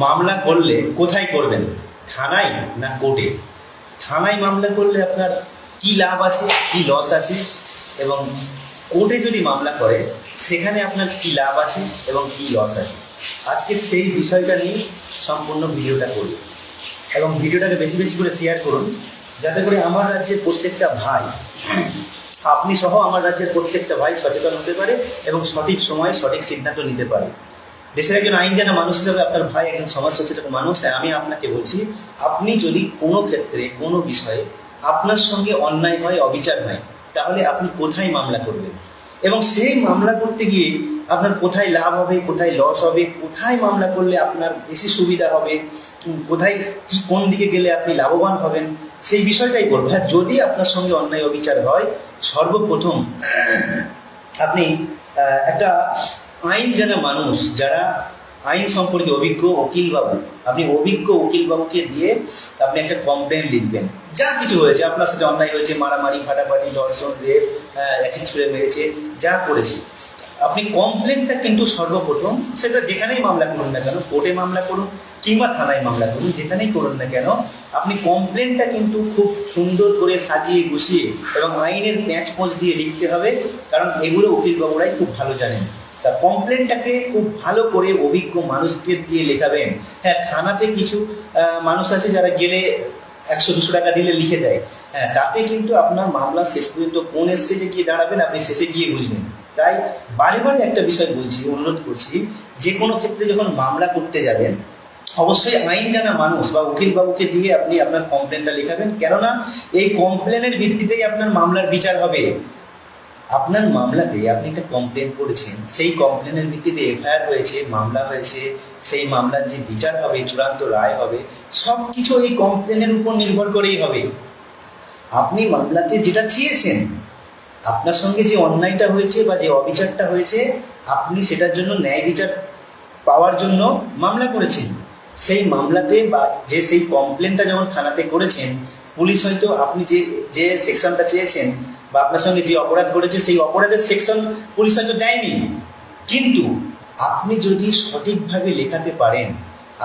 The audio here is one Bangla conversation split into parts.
মামলা করলে কোথায় করবেন, থানায় না কোর্টে? থানায় মামলা করলে আপনার কি লাভ আছে, কি লস আছে, এবং কোর্টে যদি মামলা করে সেখানে আপনার কি লাভ আছে এবং কি লস আছে, আজকে সেই বিষয়টা নিয়ে সম্পূর্ণ ভিডিওটা করব। এবং ভিডিওটাকে বেশি বেশি করে শেয়ার করুন, যাতে করে আমার রাজ্যের প্রত্যেকটা ভাই, আপনি সহ আমার রাজ্যের প্রত্যেকটা ভাই সচেতন হতে পারে এবং সঠিক সময়ে সঠিক সিদ্ধান্ত নিতে পারে। দেশের একজন আইন জানা মানুষ হিসাবে আপনার ভাই একজন সমাজ সচেতন মানুষ, আমি আপনাকে বলছি, আপনি যদি কোনো ক্ষেত্রে কোনো বিষয়ে আপনার সঙ্গে অন্যায় হয়, অবিচার হয়, তাহলে আপনি কোথায় মামলা করবেন এবং সেই মামলা করতে গিয়ে আপনার কোথায় লাভ হবে, কোথায় লস হবে, কোথায় মামলা করলে আপনার বেশি সুবিধা হবে, কোথায় কি কোন দিকে গেলে আপনি লাভবান হবেন, সেই বিষয়টাই বলবো। হ্যাঁ, যদি আপনার সঙ্গে অন্যায় অবিচার হয়, সর্বপ্রথম আপনি একটা আইন জানা মানুষ, যারা আইন সম্পর্কে অভিজ্ঞ উকিল বাবু, আপনি অভিজ্ঞ উকিল বাবুকে দিয়ে আপনি একটা কমপ্লেন লিখবেন। যা কিছু হয়েছে, আপনার সাথে অন্যায় হয়েছে, মারামারি, ফাটাফাটি, ধর্ষণ, রেপ, অ্যাসিড ছুঁড়ে মেরেছে, যা করেছে, আপনি কমপ্লেনটা কিন্তু সর্বপ্রথম, সেটা যেখানেই মামলা করুন না কেন, কোর্টে মামলা করুন কিংবা থানায় মামলা করুন, যেখানেই করুন না কেন, আপনি কমপ্লেনটা কিন্তু খুব সুন্দর করে সাজিয়ে গুছিয়ে এবং আইনের প্যাঁচ পোঁচ দিয়ে লিখতে হবে, কারণ এগুলো উকিল বাবুরাই খুব ভালো জানেন। তা কমপ্লেনটাকে খুব ভালো করে অভিজ্ঞ মানুষকে দিয়ে লেখাবেন। হ্যাঁ, থানাতে কিছু মানুষ আছে যারা গেলে 100-200 টাকা দিলে লিখে দেয়, হ্যাঁ, তাতে কিন্তু আপনার মামলা শেষ পর্যন্ত কোন স্টেজে গিয়ে দাঁড়াবেন আপনি শেষে গিয়ে বুঝবেন। তাই বারে বারে একটা বিষয় বলছি, অনুরোধ করছি, যে কোনো ক্ষেত্রে যখন মামলা করতে যাবেন অবশ্যই আইন জানা মানুষ বা উকিল বাবুকে দিয়ে আপনি আপনার কমপ্লেনটা লেখাবেন, কেননা এই কমপ্লেনের ভিত্তিতেই আপনার মামলার বিচার হবে। আপনার মামলাতে আপনি একটা কমপ্লেন করেছেন, সেই কমপ্লেনের ভিত্তিতে এফআইআর হয়েছে, মামলা হয়েছে, সেই মামলার যে বিচার হবে, চূড়ান্ত রায় হবে, সব কিছু এই কমপ্লেনের উপর নির্ভর করেই হবে। আপনি মামলাতে যেটা চেয়েছেন, আপনার সঙ্গে যে অন্যায়টা হয়েছে বা যে অবিচারটা হয়েছে, আপনি সেটার জন্য ন্যায় বিচার পাওয়ার জন্য মামলা করেছেন। সেই মামলাতে বা যে সেই কমপ্লেনটা যখন থানাতে করেছেন, পুলিশ হয়তো আপনি যে যে সেকশনটা চেয়েছেন বা আপনার সঙ্গে যে অপরাধ করেছে সেই অপরাধের সেকশন পুলিশ হয়তো দেয়নি, কিন্তু আপনি যদি সঠিকভাবে লেখাতে পারেন,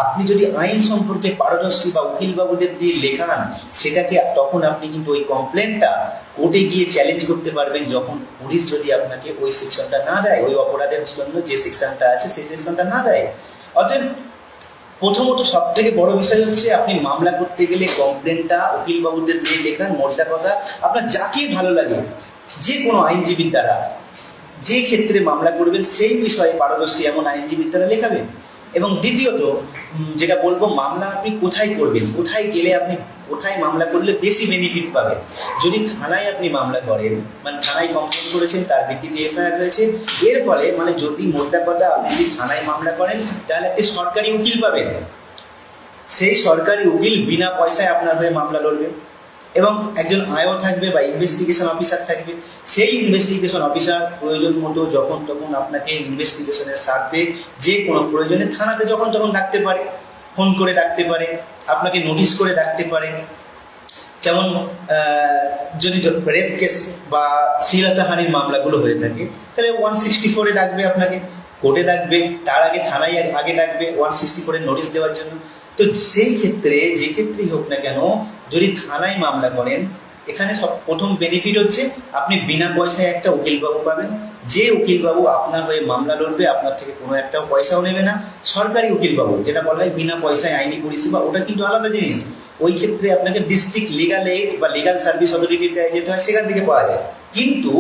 আপনি যদি আইন সম্পর্কে পারদর্শী বা উকিল বাবুদের দিয়ে লেখান, সেটাকে তখন আপনি কিন্তু ওই কমপ্লেনটা কোর্টে গিয়ে চ্যালেঞ্জ করতে পারবেন, যখন পুলিশ যদি আপনাকে ওই সেকশনটা না দেয়, ওই অপরাধের জন্য যে সেকশনটা আছে সেই সেকশনটা না দেয়। অতএব প্রথমত সব থেকে বড় বিষয় হচ্ছে, আপনি মামলা করতে গেলে কমপ্লেনটা উকিল বাবুদের দিয়ে লেখান। মোদ্দা কথা, আপনার যাকে ভালো লাগে, যে কোনো আইনজীবীর দ্বারা যে ক্ষেত্রে মামলা করবেন সেই বিষয়ে পারদর্শী এমন আইনজীবীর দ্বারা লেখাবেন। এবং দ্বিতীয়ত যেটা বলবো, মামলা আপনি কোথায় করবেন, কোথায় গেলে আপনি কোথায় মামলা করলে বেশি বেনিফিট পাবেন। যদি থানায় আপনি মামলা করেন, মানে থানায় কমপ্লেন করেছেন, তার ভিত্তিতে এফআইআর হয়েছে, এর ফলে মানে যদি মোদ্দা কথা আপনি যদি থানায় মামলা করেন, তাহলে একটি সরকারি উকিল পাবেন। সেই সরকারি উকিল বিনা পয়সায় আপনার হয়ে মামলা লড়বে এবং একজন আয়ও থাকবে বা ইনভেস্টিগেশন অফিসার থাকবে। সেই ইনভেস্টিগেশন অফিসার প্রয়োজন মতো যখন তখন আপনাকে ইনভেস্টিগেশনের স্বার্থে যে কোনো প্রয়োজনে থানাতে যখন তখন ডাকতে পারে, ফোন করে ডাকতে পারে, আপনাকে নোটিশ করে ডাকতে পারে। যেমন যদি রেপ কেস বা শ্লীলতাহানির মামলাগুলো হয়ে থাকে, তাহলে 164-এ ডাকবে আপনাকে, কোর্টে ডাকবে, তার আগে থানায় আগে ডাকবে 164-এর নোটিশ দেওয়ার জন্য। তো সেই ক্ষেত্রে যে ক্ষেত্রেই হোক না কেন, যদি থানায় মামলা করেন, এখানে সব প্রথম বেনিফিট হচ্ছে আপনি বিনা পয়সায় একটা উকিলবাবু পাবেন, যে উকিলবাবু আপনার হয়ে মামলা লড়বে, আপনার থেকে কোনো একটাও পয়সাও নেবে না। সরকারি উকিলবাবু, যেটা বলা হয় বিনা পয়সায় আইনি পরিষেবা, ওটা কিন্তু আলাদা জিনিস। ওই ক্ষেত্রে আপনাকে ডিস্ট্রিক্ট লিগাল এইড বা লিগাল সার্ভিস অথরিটির কাছে যেতে হয়, সেখান থেকে পাওয়া যায়। কিন্তু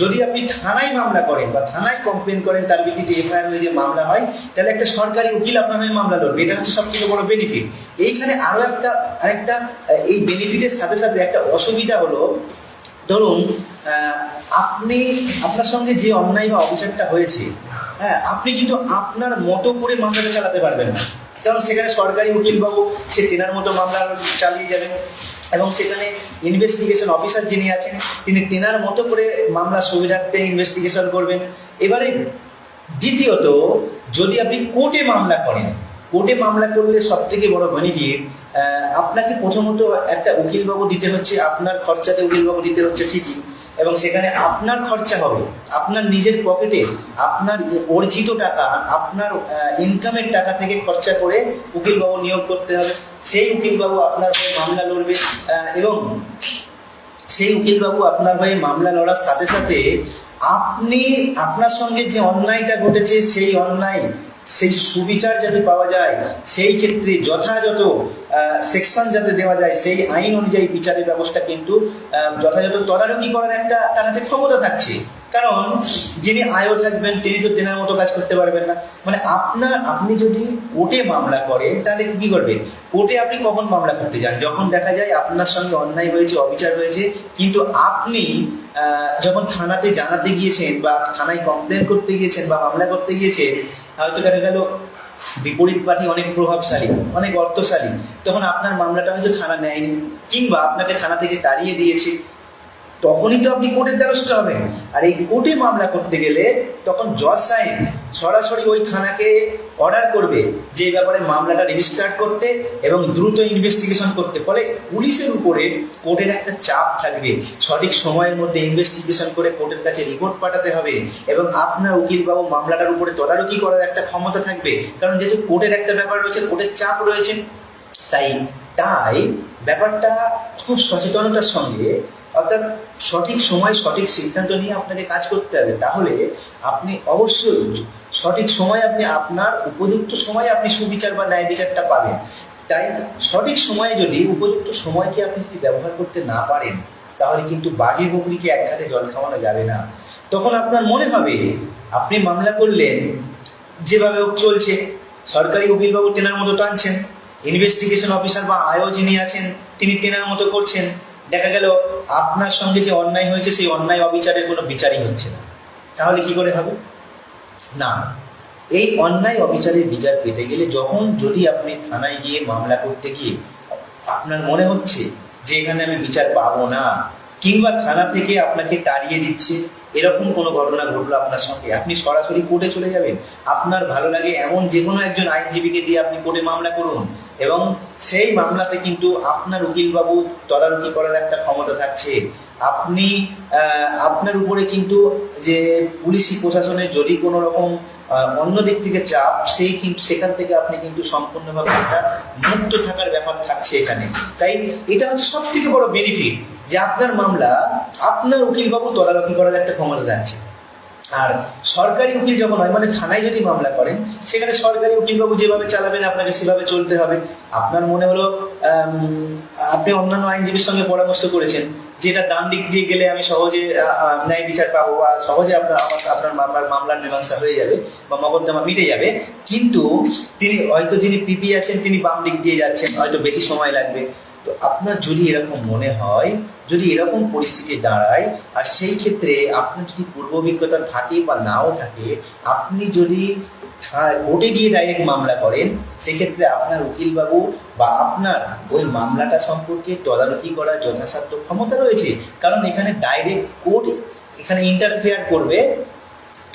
যদি আপনি থানায় মামলা করেন বা থানায় কমপ্লেন করেন, তার ভিত্তিতে এফআইআর হয়ে যে মামলা হয়, তাহলে একটা সরকারি উকিল আপনার হয়ে মামলা লড়বে। এটা হচ্ছে সব থেকে বড় বেনিফিট। এইখানে আরো আরেকটা এই বেনিফিটের সাথে সাথে একটা অসুবিধা হলো, ধরুন আপনি আপনার সঙ্গে যে অন্যায় বা অবিচারটা হয়েছে, হ্যাঁ, আপনি কিন্তু আপনার মতো করে মামলাটা চালাতে পারবেন না, কারণ সেখানে সরকারি উকিলবাবু সে তেনার মতো মামলা চালিয়ে যাবেন এবং সেখানে ইনভেস্টিগেশন অফিসার যিনি আছেন তিনি তেনার মতো করে মামলার সুবিধার্থে ইনভেস্টিগেশন করবেন। এবারে দ্বিতীয়ত, যদি আপনি কোর্টে মামলা করেন, কোর্টে মামলা করলে সব থেকে বড় বেনিফিট, আপনাকে প্রথমত একটা উকিলবাবু দিতে হচ্ছে, আপনার খরচাতে উকিলবাবু দিতে হচ্ছে ঠিকই, এবং সেখানে আপনার খরচা হবে, আপনার নিজের পকেটে আপনার অর্জিত টাকা, আপনার ইনকামের টাকা থেকে খরচা করে উকিলবাবু নিয়োগ করতে হবে। সেই উকিলবাবু আপনার হয়ে মামলা লড়বে এবং সেই উকিলবাবু আপনার হয়ে মামলা লড়ার সাথে সাথে আপনি আপনার সঙ্গে যে অন্যায়টা ঘটেছে সেই অন্যায়, সেই সুবিচার যাতে পাওয়া যায়, সেই ক্ষেত্রে যথাযথ সেকশন যাতে দেওয়া যায়, সেই আইন অনুযায়ী বিচারের ব্যবস্থা কিন্তু যথাযথ তদারকি করার একটা তার হাতে ক্ষমতা থাকছে। কারণ যিনি আয়ও থাকবেন তিনি তো তেনার মতো কাজ করতে পারবেন না। মানে আপনি যদি কোর্টে মামলা করেন তাহলে কি করবে? কোর্টে আপনি কখন মামলা করতে যান? যখন দেখা যায় আপনার সঙ্গে অন্যায় হয়েছে, অবিচার হয়েছে, কিন্তু আপনি যখন থানাতে জানাতে গিয়েছেন বা থানায় কমপ্লেন করতে গিয়েছেন বা মামলা করতে গিয়েছেন, হয়তো দেখা গেল বিপরীত পার্টি অনেক প্রভাবশালী, অনেক অর্থশালী, তখন আপনার মামলাটা হয়তো থানা নেয়নি কিংবা আপনাকে থানা থেকে তাড়িয়ে দিয়েছে, তখনই তো আপনি কোর্টের দ্বারস্থ হবেন। আর এই কোর্টে মামলা করতে গেলে তখন জজ সাহেব সরাসরি ওই থানাকে অর্ডার করবে যে ব্যাপারে মামলাটা রেজিস্টার করতে এবং দ্রুত ইনভেস্টিগেশন করতে। ফলে পুলিশের উপরে কোর্টের একটা চাপ থাকবে, সঠিক সময়ের মধ্যে ইনভেস্টিগেশন করে কোর্টের কাছে রিপোর্ট পাঠাতে হবে এবং আপনার উকিলবাবু মামলাটার উপরে তদারকি করার একটা ক্ষমতা থাকবে। কারণ যেহেতু কোর্টের একটা ব্যাপার রয়েছে, কোর্টের চাপ রয়েছে, তাই ব্যাপারটা খুব সচেতনতার সঙ্গে, অর্থাৎ সঠিক সময় সঠিক সিদ্ধান্ত নিয়ে আপনাকে কাজ করতে হবে। তাহলে আপনি অবশ্যই সঠিক সময় আপনি আপনার উপযুক্ত সময়ে আপনি সুবিচার বা ন্যায় বিচারটা পাবেন। তাই সঠিক সময়ে যদি উপযুক্ত সময়কে আপনি যদি ব্যবহার করতে না পারেন, তাহলে কিন্তু বাঘে বকরিকে এক ঘাটে জল খাওয়ানো যাবে না। তখন আপনার মনে হবে আপনি মামলা করলেন, যেভাবে চলছে সরকারি উকিলবাবু তেনার মতো টানছেন, ইনভেস্টিগেশন অফিসার বা আয়ও যিনি আছেন তিনি তেনার মতো করছেন, দেখা গেল আপনার সঙ্গে যে অন্যায় হয়েছে সেই অন্যায় অবিচারের কোনো বিচারই হচ্ছে না। তাহলে কি করে হবে? না, এই অন্যায় অবিচারের বিচার পেতে গেলে যদি আপনি থানায় গিয়ে মামলা করতে গিয়ে আপনার মনে হচ্ছে যে এখানে আমি বিচার পাবো না, কিংবা থানা থেকে আপনাকে তাড়িয়ে দিচ্ছে, এরকম কোনো ঘটনা ঘটলো আপনার সঙ্গে, আপনি সরাসরি কোর্টে চলে যাবেন। আপনার ভালো লাগে এমন যে কোনো একজন আইনজীবীকে দিয়ে আপনি কোর্টে মামলা করুন এবং সেই মামলাতে কিন্তু আপনার উকিলবাবু তদারকি করার একটা ক্ষমতা থাকছে। আপনি আপনার উপরে কিন্তু যে পুলিশি প্রশাসনের যদি কোনো রকম অন্য দিক থেকে চাপ, সেখান থেকে আপনি কিন্তু সম্পূর্ণভাবে একটা মুক্ত থাকার ব্যাপার থাকছে এখানে। তাই এটা হচ্ছে সব থেকে বড় বেনিফিট, যে আপনার মামলা আপনার উকিলবাবু তদারকি করার একটা ক্ষমতা থাকছে। আর সরকারি উকিল যখন হয়, মানে থানায় যদি মামলা করেন, সেখানে সরকারি উকিলবাবু যেভাবে চালাবেন আপনাকে সেভাবে চলতে হবে। আপনার মনে হলো আপনি অন্যান্য আইনজীবীর সঙ্গে পরামর্শ করেছেন যে এটা ডান দিক দিয়ে গেলে আমি সহজে ন্যায় বিচার পাবো বা সহজে আপনার মামলার মীমাংসা হয়ে যাবে বা মকদ্দমা মিটে যাবে, কিন্তু যিনি পিপি আছেন তিনি বাম দিক দিয়ে যাচ্ছেন, হয়তো বেশি সময় লাগবে। তো আপনার যদি এরকম মনে হয়, যদি এরকম পরিস্থিতি দাঁড়ায়, আর সেই ক্ষেত্রে আপনার যদি পূর্ব অভিজ্ঞতা থাকে বা নাও থাকে, আপনি যদি কোর্টে গিয়ে ডাইরেক্ট মামলা করেন, সেক্ষেত্রে আপনার উকিলবাবু বা আপনার ওই মামলাটা সম্পর্কে তদারকি করার যথাসাধ্য ক্ষমতা রয়েছে। কারণ এখানে ডাইরেক্ট কোর্ট এখানে ইন্টারফেয়ার করবে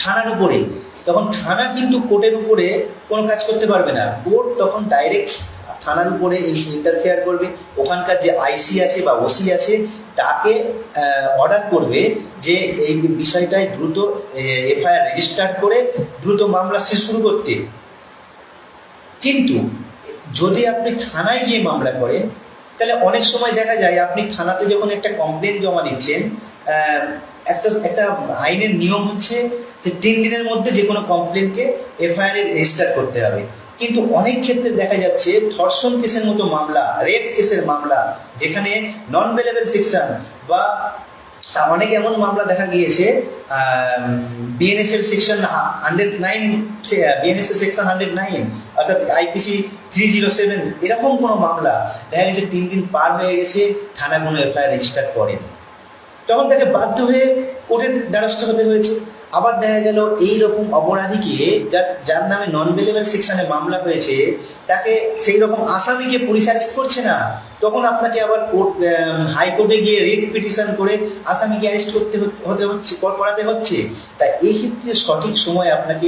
থানার উপরে, তখন থানা কিন্তু কোর্টের উপরে কোনো কাজ করতে পারবে না। কোর্ট তখন ডাইরেক্ট থানার উপরে ইন্টারফেয়ার করবে, ওখানকার যে আইসি আছে বা ওসি আছে তাকে অর্ডার করবে যে এই বিষয়টায় দ্রুত এফআইআর রেজিস্টার করে দ্রুত মামলা শুরু করতে। কিন্তু যদি আপনি থানায় গিয়ে মামলা করেন, তাহলে অনেক সময় দেখা যায় আপনি থানাতে যখন একটা কমপ্লেন জমা দিচ্ছেন, একটা আইনের নিয়ম হচ্ছে যে 3 দিনের মধ্যে যে কোনো কমপ্লেনকে এফআইআর রেজিস্টার করতে হবে। কিন্তু অনেক ক্ষেত্রে দেখা যাচ্ছে ধর্ষণ কেসের মতো মামলা, রেপ কেসের মামলা, যেখানে নন বেলেবল সেকশন বা অনেক এমন মামলা দেখা গিয়েছে বিএনএস এর সেকশন 109, বিএনএস এর সেকশন 109 অর্থাৎ আইপিসি 307, এরকম কোনো মামলা দেখা গেছে 3 দিন পার হয়ে গেছে, থানা কোনো এফআইআর রেজিস্টার করেনি, তখন তাকে বাধ্য হয়ে কোর্টের দ্বারস্থ হতে হয়েছে। আবার দেখা গেল এইরকম অপরাধীকে যার নামে নন বেলেবল সেকশনে মামলা হয়েছে, তাকে সেই রকম আসামিকে পুলিশ অ্যারেস্ট করছে না, তখন আপনাকে আবার হাইকোর্টে গিয়ে রিট পিটিশন করে আসামিকে অ্যারেস্ট করাতে হচ্ছে। তাই এই ক্ষেত্রে সঠিক সময় আপনাকে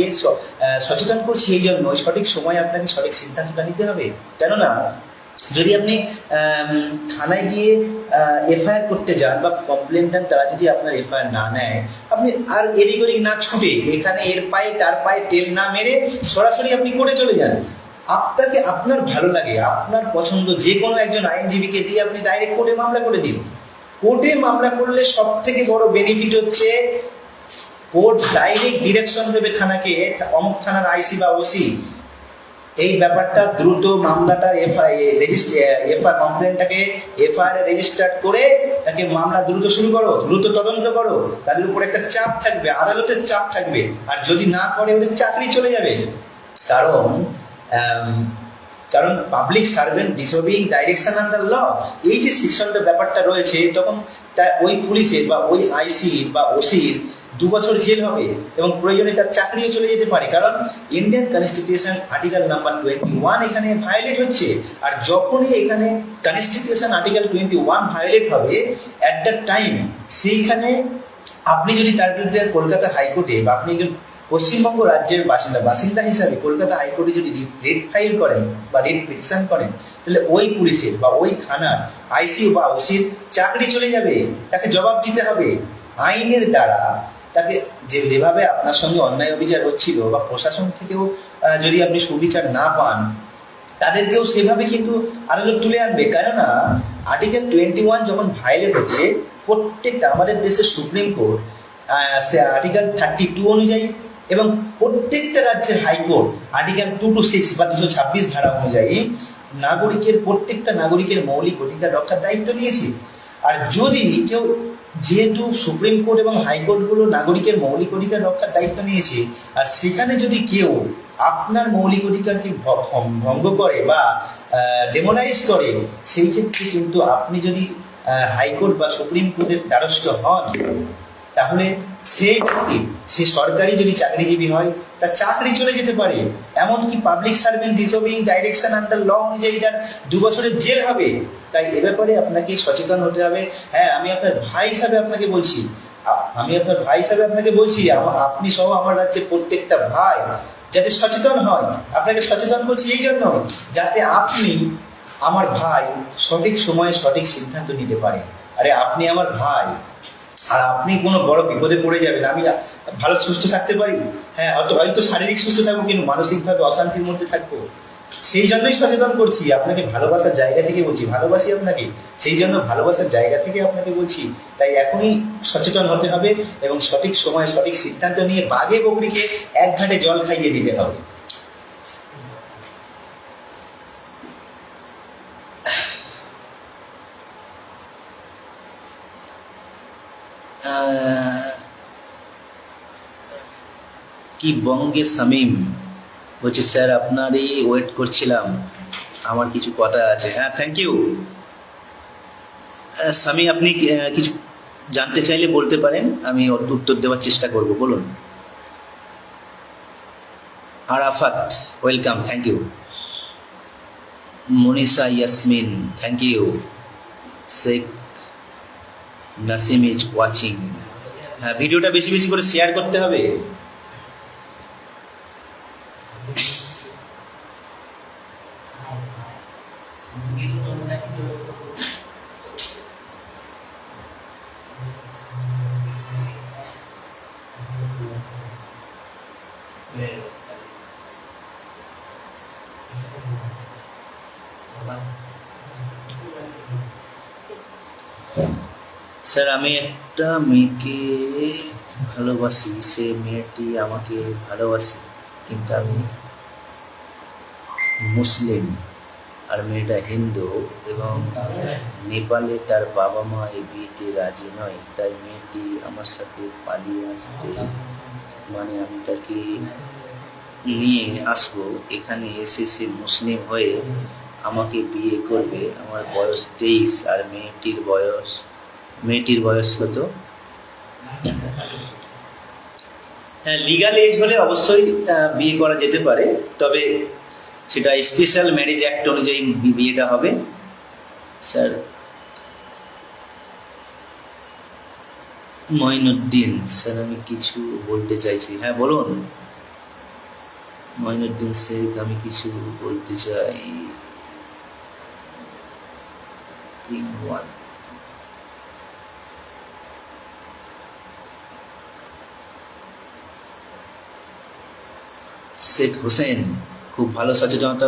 সচেতন করছি, এই জন্য সঠিক সময় আপনাকে সঠিক সিদ্ধান্তটা নিতে হবে। কেননা যদি আপনি থানায় গিয়ে এফআইআর করতে যান বা কমপ্লেন দেন, তারা যদি আপনার এফআইআর না নেয়, আপনি আর এদিক ওদিক না ছুটে এখানে এর পায়ে তার পায়ে তেল না মেরে সরাসরি আপনি কোর্টে চলে যান। আপনাকে আপনার ভালো লাগে, আপনার পছন্দ যে কোনো একজন আইনজীবীকে দিয়ে আপনি ডাইরেক্ট কোর্টে মামলা করে দিন। কোর্টে মামলা করলে সব থেকে বড় বেনিফিট হচ্ছে কোর্ট ডাইরেক্ট ডিরেকশন দেবে থানাকে, অমুক থানার আইসি বা ওসি এই ব্যাপারটা দ্রুত মামলাটার এফআইআর কমপ্লেনটাকে এফআইআর রেজিস্টার করে তাকে মামলা দ্রুত শুরু করো, দ্রুত তদন্ত করো। তাদের উপর একটা চাপ থাকবে, আদালতের চাপ থাকবে, আর যদি না করে ওদের চাকরি চলে যাবে। কারণ কারণ public servant disobeying direction under law, এই যে শিক্ষণটা ব্যাপারটা রয়েছে, তখন ওই পুলিশের বা ওই আইসি বা ওসির 2 বছর জেল হবে এবং প্রয়োজনে তার চাকরিও চলে যেতে পারে। কারণ ইন্ডিয়ান কনস্টিটিউশন আর্টিকেল নাম্বার 21 এখানে ভায়োলেট হচ্ছে। আর যখনই এখানে কনস্টিটিউশন আর্টিকেল 21 ভায়োলেট হবে, অ্যাট দ্য টাইম সেইখানে আপনি যদি তার বিরুদ্ধে কলকাতা হাইকোর্টে বা আপনি পশ্চিমবঙ্গ রাজ্যের বাসিন্দা হিসাবে কলকাতা হাইকোর্টে যদি রিট ফাইল করেন বা রিট পিটিশন করেন, তাহলে ওই পুলিশের বা ওই থানার আইসি বা ওসির চাকরি চলে যাবে, তাকে জবাব দিতে হবে। আইনের দ্বারা তাকে যেভাবে আপনার সঙ্গে অন্যায় অবিচার হচ্ছিল বা প্রশাসন থেকেও যদি আপনি সুবিচার না পান, তাদেরকেও সেভাবে কিন্তু আদালত তুলে আনবে। কেননা আর্টিকেল 21 যখন ভায়োলেট হচ্ছে, প্রত্যেকটা আমাদের দেশের সুপ্রিম কোর্ট সে আর্টিকেল 32 অনুযায়ী এবং প্রত্যেকটা রাজ্যের হাইকোর্ট আর্টিকেল 2 to 6 বা 226 ধারা অনুযায়ী প্রত্যেকটা নাগরিকের মৌলিক অধিকার রক্ষার দায়িত্ব নিয়েছে। আর যদি কেউ, যেহেতু সুপ্রিম কোর্ট এবং হাইকোর্টগুলো নাগরিকের মৌলিক অধিকার রক্ষার দায়িত্ব নিয়েছে, আর সেখানে যদি কেউ আপনার মৌলিক অধিকারকে ভঙ্গ করে বা ডেমোনাইজ করে, সেই ক্ষেত্রে কিন্তু আপনি যদি হাইকোর্ট বা সুপ্রিম কোর্টের দ্বারস্থ হন, তাহলে সেই ব্যক্তি, সে সরকারি যদি চাকরিজীবী হয়, তার চাকরি চলে যেতে পারে। এমনকি public servant disobeying direction under law অনুযায়ী তার 2 বছরের জেল হবে। তাই এ ব্যাপারে আপনাকে সচেতন হতে হবে। হ্যাঁ, আমি আপনার ভাই হিসাবে আপনাকে বলছি, আপনি সহ আমার রাজ্যের প্রত্যেকটা ভাই যাতে সচেতন হয়। আপনাকে সচেতন করছি এই জন্য, যাতে আপনি আমার ভাই সঠিক সময়ে সঠিক সিদ্ধান্ত নিতে পারে। আরে আপনি আমার ভাই, আর আপনি কোনো বড় বিপদে পড়ে যাবেন, আমি ভালো সুস্থ থাকতে পারি? হ্যাঁ, হয়তো শারীরিক সুস্থ থাকবো, কিন্তু মানসিকভাবে অশান্তির মধ্যে থাকবো। সেই জন্যই সচেতন করছি, আপনাকে ভালোবাসার জায়গা থেকে বলছি, ভালোবাসি আপনাকে, সেই জন্য ভালোবাসার জায়গা থেকে আপনাকে বলছি। তাই এখনই সচেতন হতে হবে এবং সঠিক সময়ে সঠিক সিদ্ধান্ত নিয়ে বাঘে বকরিকে এক ঘাটে জল খাইয়ে দিতে হবে। কি বঙ্গে শামীম বলছে, স্যার আপনারই ওয়েট করছিলাম, আমার কিছু কথা আছে। হ্যাঁ, থ্যাংক ইউ শামীম। আপনি কিছু জানতে চাইলে বলতে পারেন, আমি উত্তর দেওয়ার চেষ্টা করব। বলুন। Arafat, welcome, thank you. Manisha Yasmin, thank you. Sheikh Nasim is watching. হ্যাঁ, ভিডিওটা বেশি বেশি করে শেয়ার করতে হবে। স্যার, আমি একটা মেয়েকে ভালোবাসি, সে মেয়েটি আমাকে ভালোবাসে, কিন্তু আমি মুসলিম আর মেয়েটা হিন্দু এবং নেপালে তার বাবা মা এই বিয়েতে রাজি নয়। তাই মেয়েটি আমার সাথে পালিয়ে আসবে, মানে আমি তাকে নিয়ে আসবো, এখানে এসে সে মুসলিম হয়ে আমাকে বিয়ে করবে। আমার বয়স 23 আর মেয়েটির বয়স কত? হ্যাঁ, লিগাল এজ হলে অবশ্যই বিয়ে করা যেতে পারে, তবে সেটা স্পেশাল ম্যারেজ অ্যাক্ট অনুযায়ী বিয়েটা হবে। স্যার, মঈনুদ্দিন, স্যার আমি কিছু বলতে চাইছি। হ্যাঁ, বলুন। মঈনুদ্দিন শেখ, আমি কিছু বলতে চাই। ভগবান। শেখ হোসেন খুব ভালো সচেতনতা